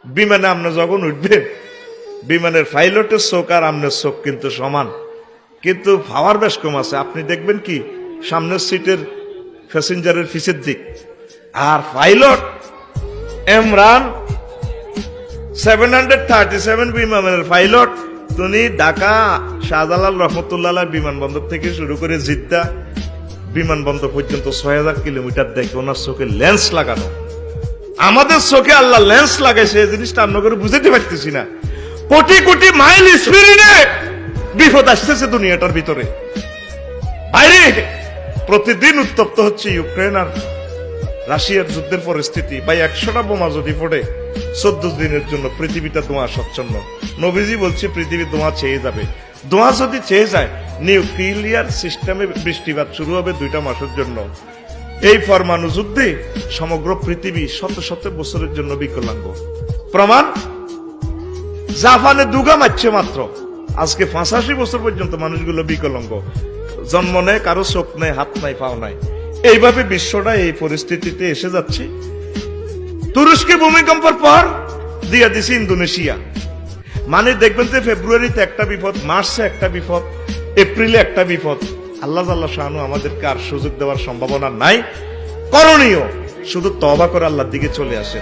বিমানে আপনি যখন উঠবেন, বিমানের পাইলটের চোখ আর আপনার চোখ কিন্তু সমান, কিন্তু পাওয়ার বেশ কম আছে। আপনি দেখবেন কি সামনের সিটের প্যাসেঞ্জারের পিছের দিক, আর পাইলট ইমরান 737 বিমানের পাইলট, তিনি ঢাকা শাহজালাল রহমতুল্লাহ বিমানবন্দর থেকে শুরু করে জিদ্দা বিমানবন্দর পর্যন্ত 6000 কিলোমিটার দেখে ওনার চোখে লেন্স লাগানো। আমাদের চোখে আল্লাহ লেন্স লাগাইছে, এই জিনিসটা আমরা করে বুঝাতে পারতেছি না। কোটি কোটি মাইল স্পিডে বিপদ আসতেছে দুনিয়াটার ভিতরে। বাইরে প্রতিদিন উত্তপ্ত হচ্ছে ইউক্রেন আর রাশিয়ার যুদ্ধের পরিস্থিতি। ভাই 100টা বোমা যদি পড়ে 14 দিনের জন্য পৃথিবীটা ধোঁয়া স্বচ্ছন্ন। নবীজি বলছে পৃথিবী ধোঁয়া ছেয়ে যাবে। ধোঁয়া যদি ছেয়ে যায়, নিউক্লিয়ার সিস্টেমে বৃষ্টিপাত শুরু হবে 2টা মাসের জন্য। এই পরমাণু যুদ্ধে সমগ্র পৃথিবী শত শত বছরের জন্য বিকলাঙ্গ। প্রমাণ, জাপানে দুগা মারছে মাত্র, আজকে 85 বছর পর্যন্ত মানুষগুলো বিকলাঙ্গ। জন্ম নেয়, কারো চোখ নেই, হাত নাই, পাও নাই। এইভাবে বিশ্বটা এই পরিস্থিতিতে এসে যাচ্ছে। তুরস্কে ভূমিকম্পের পর দিয়া দিছে ইন্দোনেশিয়া। মানে দেখবেন যে ফেব্রুয়ারিতে একটা বিপদ, মার্চে একটা বিপদ, এপ্রিলে একটা বিপদ। আল্লাহ জাল্লাহ শানু আমাদেরকে আর সুযোগ দেওয়ার সম্ভাবনা নাই। করণীয় শুধু তওবা করে আল্লাহর দিকে চলে আসে।